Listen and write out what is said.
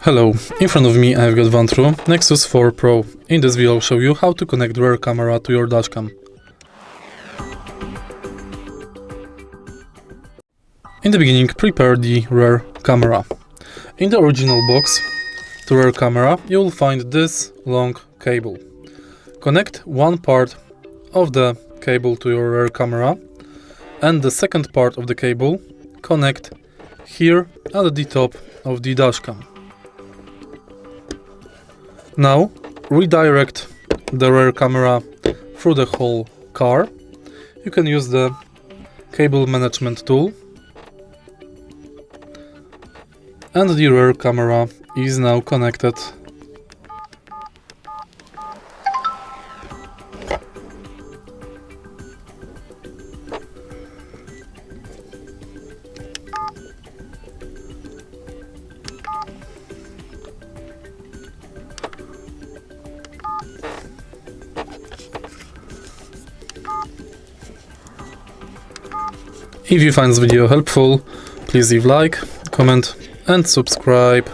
Hello, in front of me I've got VANTRUE NEXUS 4 PRO. In this video I'll show you how to connect rear camera to your dashcam. In the beginning, prepare the rear camera. In the original box to rear camera you will find this long cable. Connect one part of the cable to your rear camera and the second part of the cable connect here at the top of the dashcam. Now redirect the rear camera through the whole car. You can use the cable management tool, and the rear camera is now connected. If you find this video helpful, please leave like, comment and subscribe.